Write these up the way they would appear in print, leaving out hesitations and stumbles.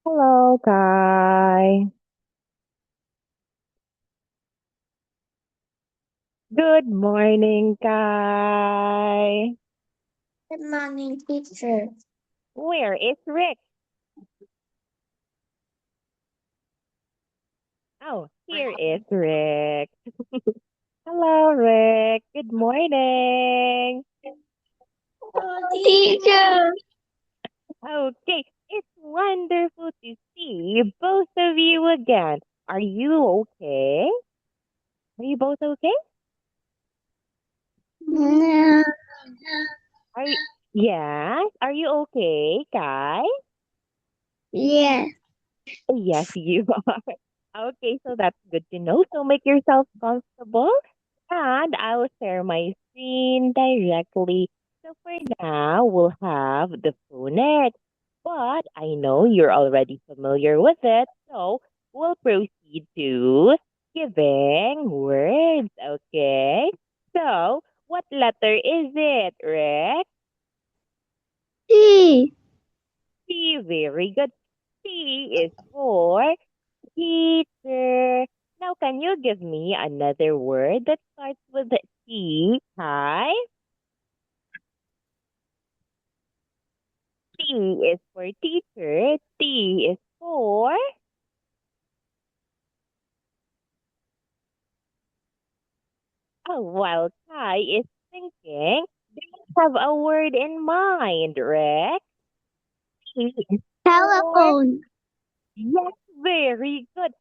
Hello, Kai. Good morning, Kai. Good morning, teacher. Where is Rick? Oh, here is Rick. Hello, Rick. Good morning. Teacher. Okay, it's wonderful to see both of you again. Are you okay? Are you both okay? No. Are you, yes. Are you okay, Kai? Yes. Yes, you are. Okay, so that's good to know. So make yourself comfortable and I'll share my screen directly. So for now, we'll have the phonics, but I know you're already familiar with it, so we'll proceed to giving words, okay? So, what letter is it, Rick? T. C, very good. C is for teacher. Now, can you give me another word that starts with the T? Hi. T is for teacher. T is for. Oh, while Kai is thinking, do you have a word in mind, Rick? T is for. Telephone. Yes, very good.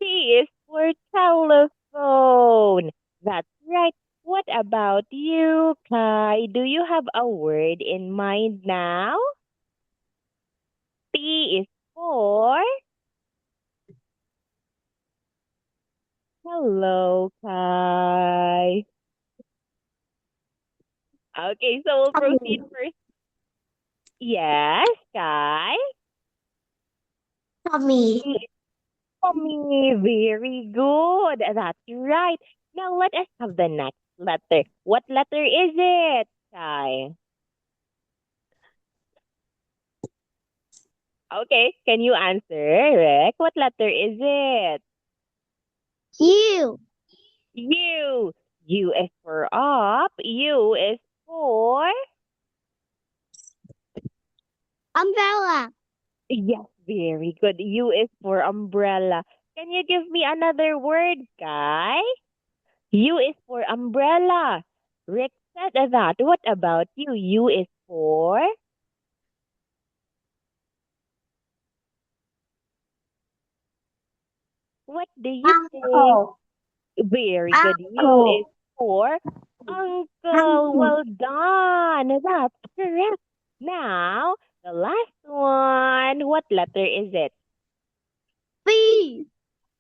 T is for telephone. That's right. What about you, Kai? Do you have a word in mind now? T is for. Hello, Kai. Okay, so we'll proceed Tummy. first. Yes, Kai. Tummy. T is for me. Very good. That's right. Now let us have the next letter. What letter is it, Kai? Okay, can you answer, Rick? What letter is it? U. U. U is for up. U is for. Umbrella. Yes, very good. U is for umbrella. Can you give me another word, Guy? U is for umbrella. Rick said that. What about you? U is for. What do you think? Uncle. Very good. U is Uncle. for uncle. Uncle. Well done. That's correct. Now, the last one. What letter is it? V.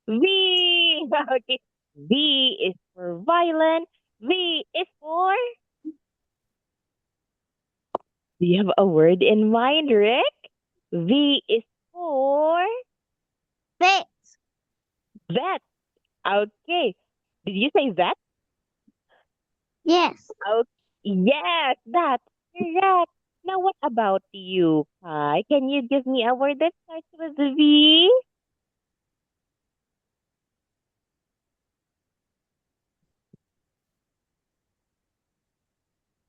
V. Okay. V is for violin. V is for. Do you have a word in mind, Rick? V is for Vet. vet. Okay. Did you say vet? Yes. Oh, yes, that's correct. Now, what about you, Kai? Can you give me a word that starts with V?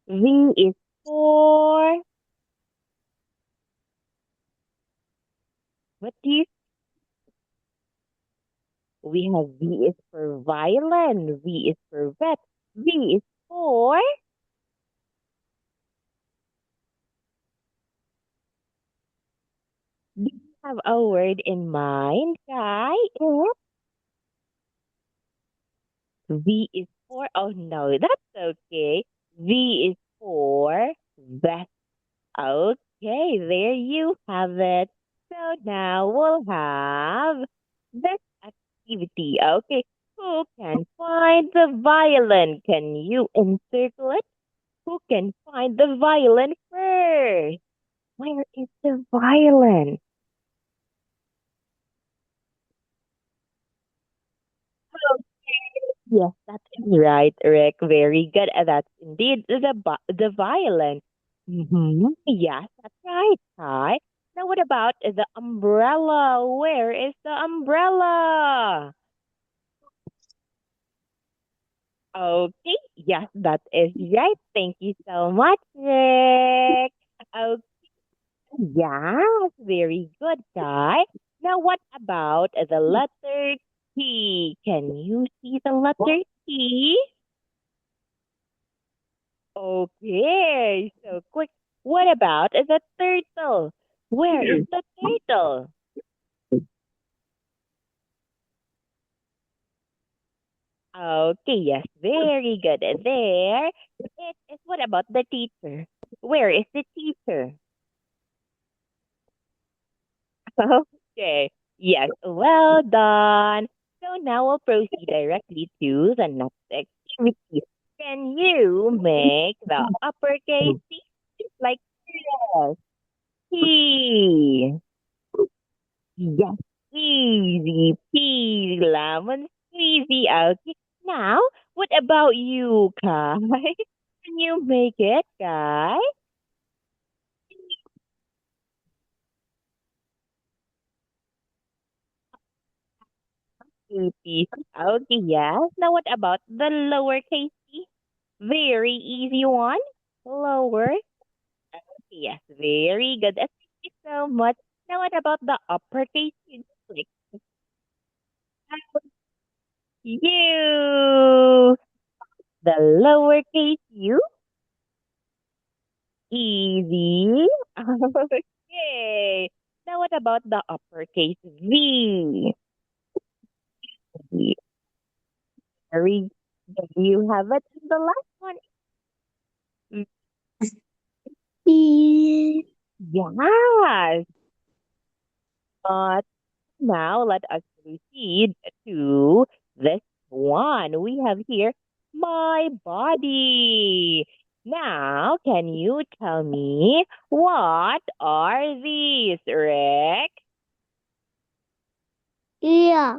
V is for. What do you? We have V is for violin. V is for vet. V is for. Do you have a word in mind, Kai? V is for. Oh no, that's okay. V is for vet. Okay, there you have it. So now we'll have this activity. Okay, who can find the violin? Can you encircle it? Who can find the violin first? Where is the violin? Yes, that's right, Rick. Very good. That's indeed the violin. Yes, that's right, Kai. Now, what about the umbrella? Where is the umbrella? Okay, yes, that is right. Thank you so much, Rick. Okay, yes, very good, guy. Now, what about the letter T? Can you see the letter T? Okay, so quick. What about the turtle? Where is the turtle? Okay, yes, very good. There it is. What about the teacher? Where is the teacher? Okay, yes, well done. So now we'll proceed directly to the next activity. Can you make the uppercase C like this? T. Yes, easy peasy lemon squeezy. Okay, now what about you, Kai? Can you make it, Kai? Easy. Okay, yes. Now what about the lowercase c? Very easy one. Lower. Yes, very good. Thank you so much. Now what about the uppercase? Like you. The lowercase u. Easy. Okay. Now what about the uppercase V? Very good. You have it. The last one. B. Yes. But now let us proceed to this one. We have here my body. Now, can you tell me what are these, Rick? Yeah.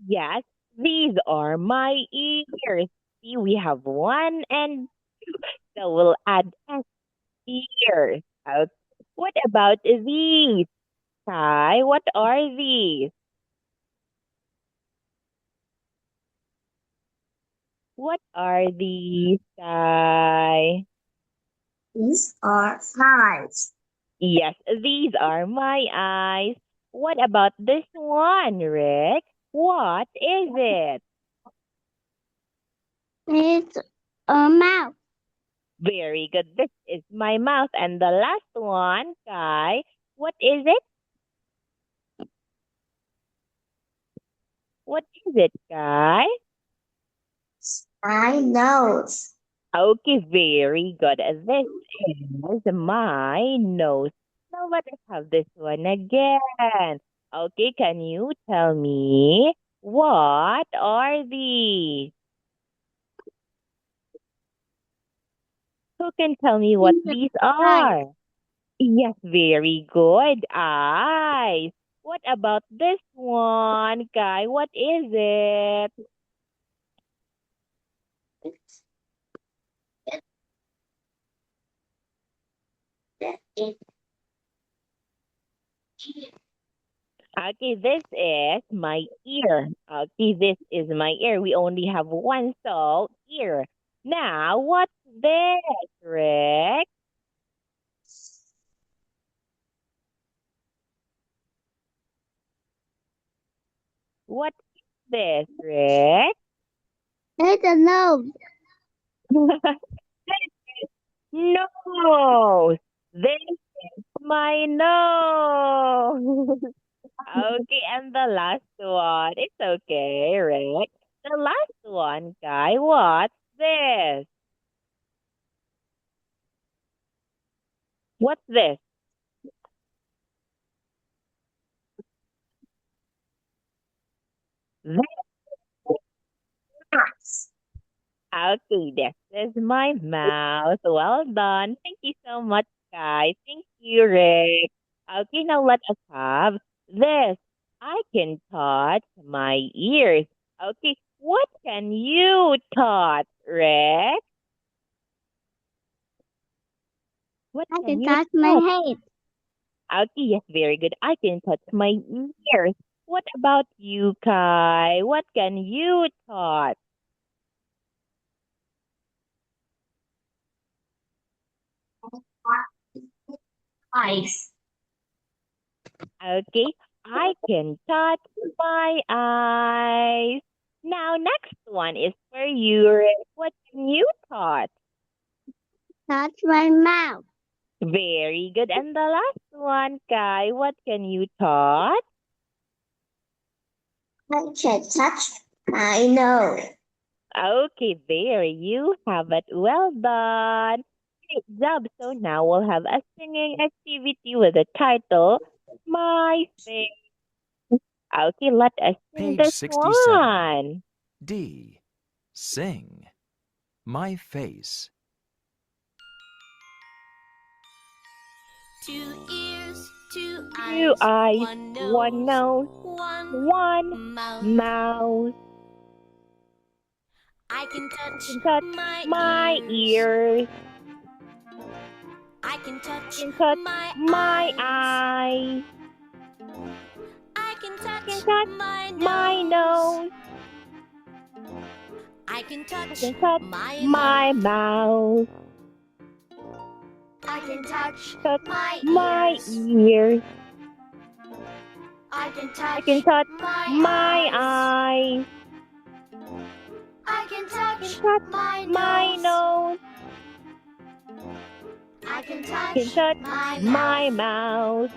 Yes, these are my ears. See, we have one and so we'll add S ears. Okay. What about these, Kai? What are these? What are these, Kai? These are eyes. Yes, these are my eyes. What about this one, Rick? What is it? It's a mouth. Very good. This is my mouth. And the last one, Kai, what is it? What is it, Kai? My nose. Okay, very good. This is my nose. Now let us have this one again. Okay, can you tell me what are these? Who can tell me what These these are eyes. are? Yes, very good. Eyes. What about this one, guy? What is it? It, Okay, this is my ear. Okay, this is my ear. We only have one, so ear. Now, what's this, Rick? What's this, Rick? it's a nose. Nose. This is my nose. Okay, and the last one. It's okay, Rick. The last one, guy. What's this? What's this? Eyes. Okay, this is my mouth. Well done. Thank you so much, guys. Thank you, Rick. Okay, now let us have this. I can touch my ears. Okay, what can you touch, Rick? What I can can you touch my touch? head. Okay, yes, very good. I can touch my ears. What about you, Kai? What can you touch? Eyes. Okay, I can touch my eyes. Now, next one is for you, Rick. What can you touch? Touch my mouth. Very good. And the last one, Kai, what can you touch? I can touch my nose. Okay, there you have it. Well done. Great job. So now we'll have a singing activity with the title, My Face. Okay, let us sing Page this 67. one. D. Sing. My face. Two ears, two Two eyes, eyes, one one nose, nose, one one mouth. mouth. I can touch Can touch my my ears. ears. I can touch Can touch my my eyes. eyes. I can Can touch touch my my nose. nose. I can touch Can touch my my mouth. mouth. I can touch Touch my my ears. ears. I can I can touch touch my my eyes. eyes. I can Can touch touch my my nose. nose. I can Can touch touch my my mouth. mouth.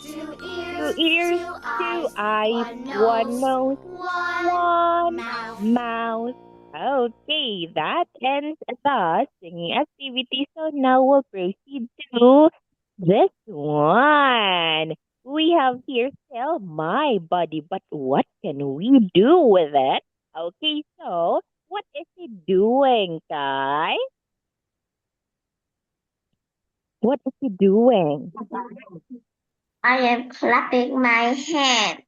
Two Two ears, ears, two two eyes, eyes, one one nose, nose, one one mouth. mouth. Okay, that ends the singing activity. So now we'll proceed to this one. We have here Tell My Body, but what can we do with it? Okay, so what is he doing, Kai? What is he doing? I am clapping my hand.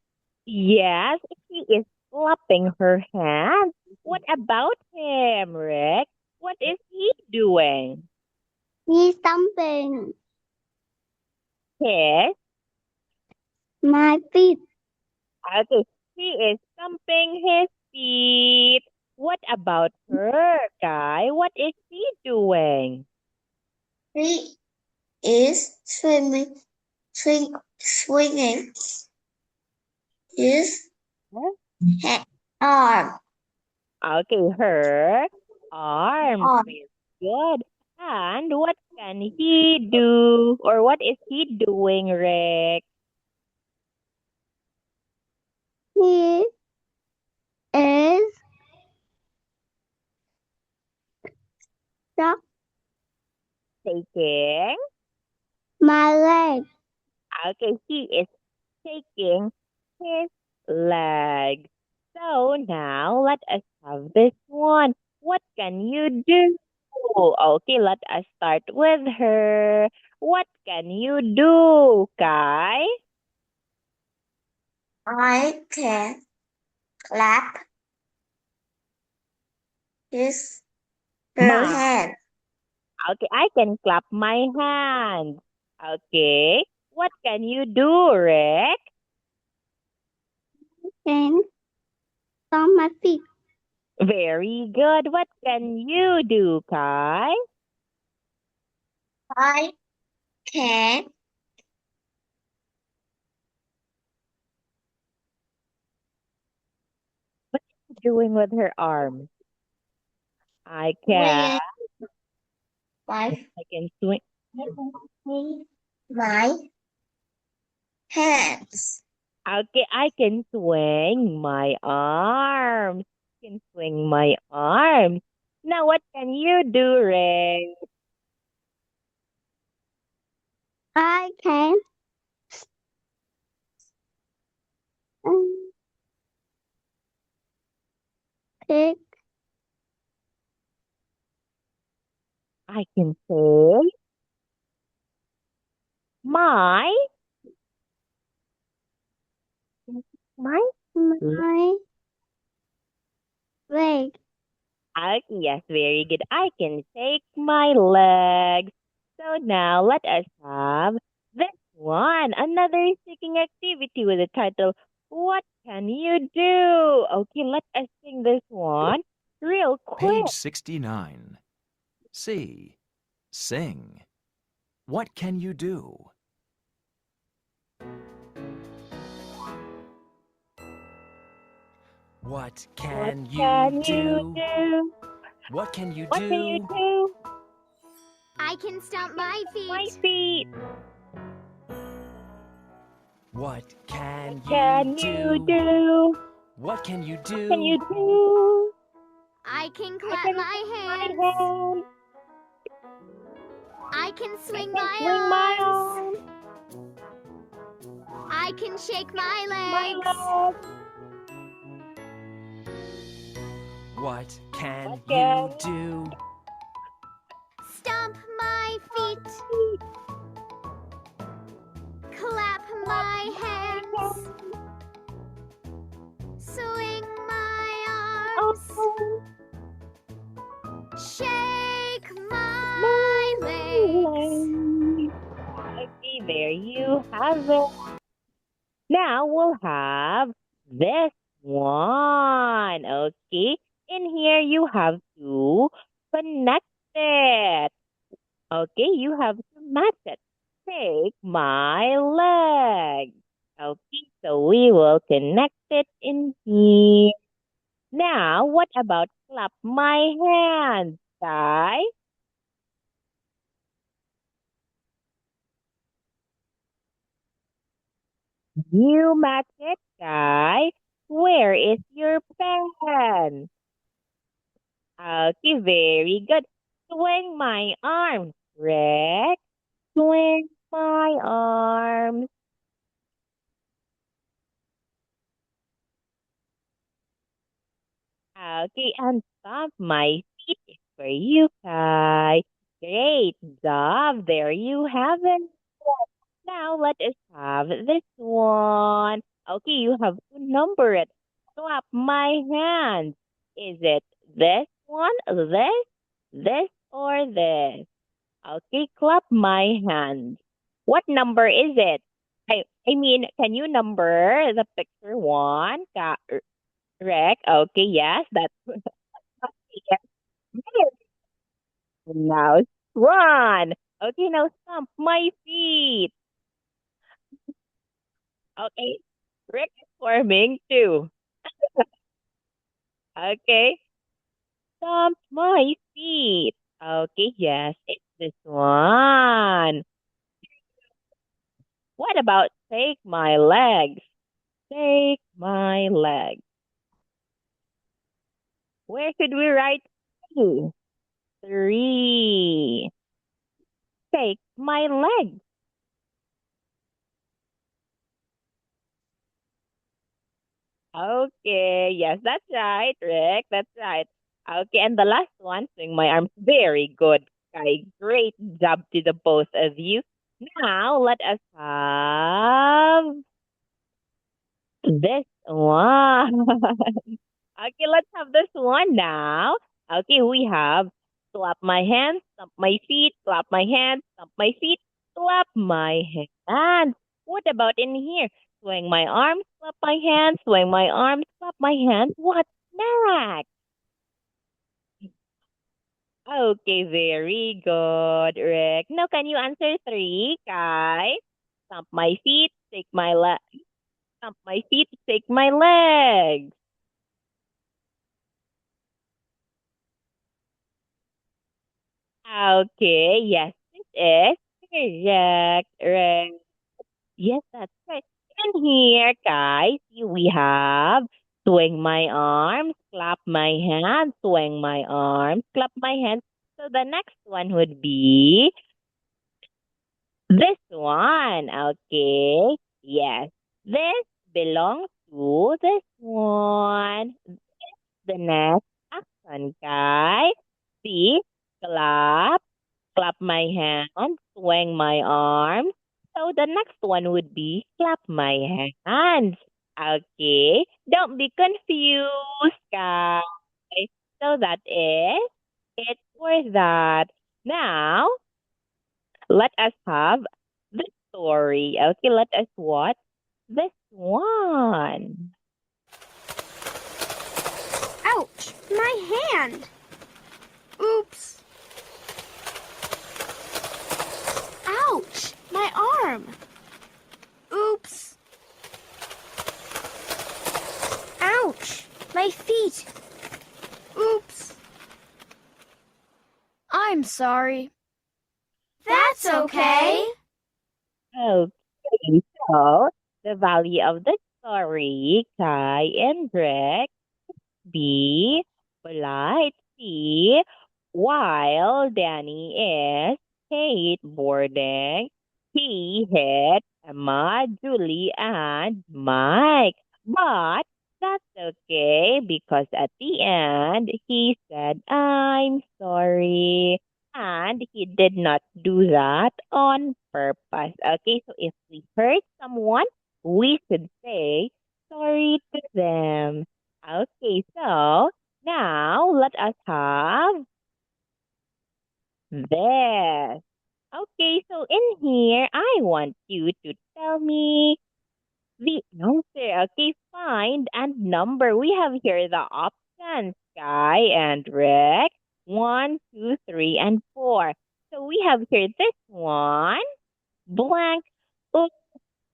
Yes, she is clapping her hands. What about him, Rick? What is he doing? He's stomping His, my feet. okay, he is thumping his feet. What about her, Guy? What is he doing? He is swinging his Huh? head arm. Okay, her arms. Arm. Very good. And what can he do? Or what is he doing, Rick? He is stuck Taking. my leg. Okay, he is taking his leg. So now let us have this one. What can you do? Okay, let us start with her. What can you do, Kai? I can clap his her Ma. hand. Okay, I can clap my hands. Okay. What can you do, Rick? And stomp my feet. Very good. What can you do, Kai? I can What's she doing with her arms? I can. swing my I can swing. my hands. Okay, I can swing my arms. Can swing my arms. Now, what can you do, Ray? I can um, pick I can say my my. my leg. Okay, yes, very good. I can take my legs. So now let us have this one. Another singing activity with the title, What Can You Do? Okay, let us sing this one real quick. Page 69. C. Sing. What can you do? What can What you can do? you do? What can you What can you do? do? I can stomp my My feet. feet. What can Can you you do? do? What can you What can you do? do? I can I clap can my clap my hands. hands. I can I swing can my swing my arms. arms. I can shake my My legs. legs. What can What you can do? Stomp my feet. feet? Clap my hands. Swing my arms. Oh, Shake my my legs. legs. Okay, there you have it. Now we'll have this one. Okay, in here you have to connect it. Okay, you have to match it. Take my leg. Okay, so we will connect it in here. Now, what about clap my hands, guys? You match it, guys. Where is your pen? Okay, very good. Swing my arms, Rex. Swing my arms. Okay, and stomp my feet for you, Kai. Great job. There you have it. Now let us have this one. Okay, you have to number it. Clap my hands. Is it this one, this, or this? Okay, clap my hands. What number is it? I mean, can you number the picture one? Correct. Okay, yes, that's yes. Now one. Okay, now stomp my feet. Okay, Rick is forming two. Okay, stomp my feet. Okay, yes, it's this one. What about take my legs? Take my legs. Where should we write two? Three. Take my legs. Okay, yes, that's right, Rick. That's right. Okay, and the last one, swing my arms. Very good, guy. Great job to the both of you. Now let us have this one. Okay, let's have this one now. Okay, we have clap my hands, stomp my feet, clap my hands, stomp my feet, clap my hands. What about in here? Swing my arms, clap my hands, swing my arms, clap my hands. What's next? Okay, very good, Rick. Now, can you answer three, guys? Stomp my feet, take my stomp my feet, take my legs. Okay, yes, this is correct, right? Yes, that's right. And here, guys, we have swing my arms, clap my hands, swing my arms, clap my hands. So the next one would be this one. Okay, yes, this belongs to this one. The next action, guys. See, clap. Clap my hands, swing my arms. So the next one would be clap my hands. Okay, don't be confused, guys. So that is it for that. Now, let us have the story. Okay, let us watch this one. Ouch! My hand! Oops! Ouch! My arm! Oops! Ouch! My feet! Oops! I'm sorry. That's okay. Okay, so the value of the story, Kai and Rick, B, polite, C, while Danny is skateboarding, he hit Emma, Julie, and Mike. But that's okay because at the end he said, I'm sorry. And he did not do that on purpose. Okay, so if we hurt someone, we should say sorry to them. Okay, so now let us have this. Okay, so in here, I want you to tell me the answer. Okay, find and number. We have here the options, Sky and Rick. 1, 2, 3, and 4. So we have here this one. Blank. Oops,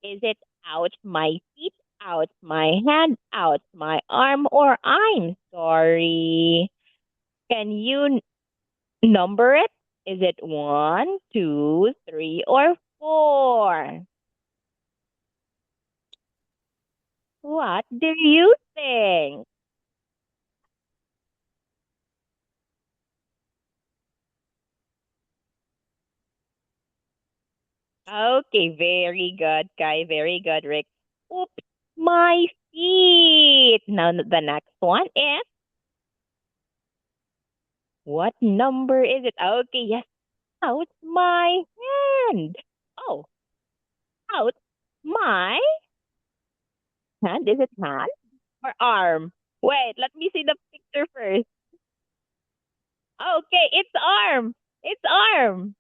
is it out my feet, out my hand, out my arm, or I'm sorry? Can you number it? Is it 1, 2, 3, or 4? What do you think? Okay, very good, Kai. Very good, Rick. Oops, my feet. Now the next one is what number is it? Okay, yes. Out my hand. Oh, out my hand. Is it hand or arm? Wait, let me see the picture first. Okay, it's arm. It's arm.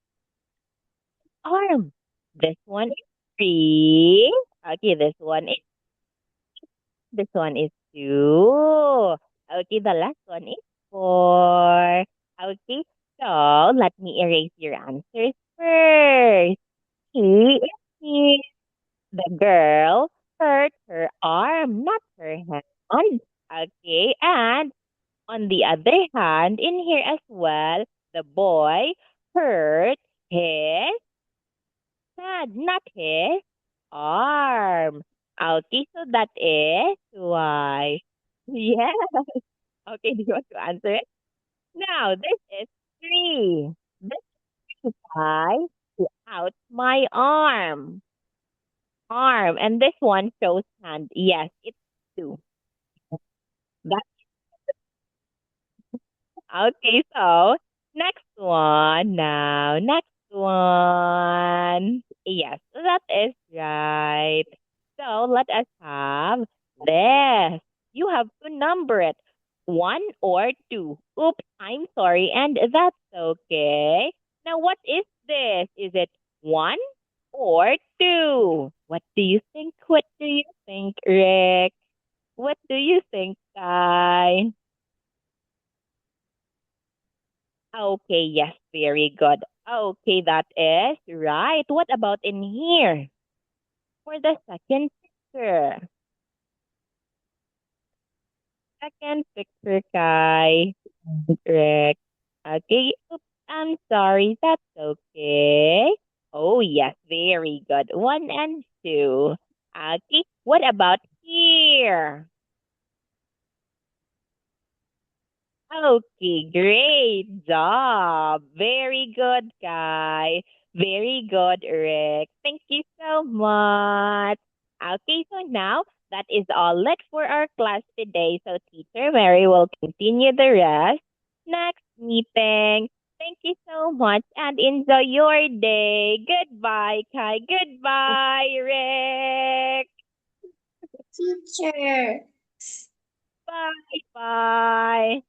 Arm. This one is 3. Okay, this one is 2. Okay, the last one is 4. Okay, so let me erase your answers first. He is here. The girl hurt her arm, not her hand. Okay, and on the other hand, in here as well, the boy hurt his hand, not his arm. Okay, so that is why. Yeah. Okay, do you want to answer it? Now, this is 3. This is why out my arm. Arm. And this one shows hand. Yes, it's 2. That's okay, so next one now. Next one. Yes, that is right. So let us have this. You have to number it. 1 or 2. Oops, I'm sorry. And that's okay. Now, what is this? Is it 1 or 2? What do you think? What do you think, Rick? What do you think, Kai? Okay, yes, very good. Okay, that is right. What about in here? For the second picture. Second picture, Kai. Correct. Okay. Oops, I'm sorry. That's okay. Oh, yes. Very good. 1 and 2. Okay. What about here? Okay. Great job. Very good, Kai. Very good, Rick. Thank you so much. Okay. So now that is all it for our class today. So Teacher Mary will continue the rest next meeting. Thank you so much and enjoy your day. Goodbye, Kai. Goodbye, Rick. Teacher. Bye. Bye.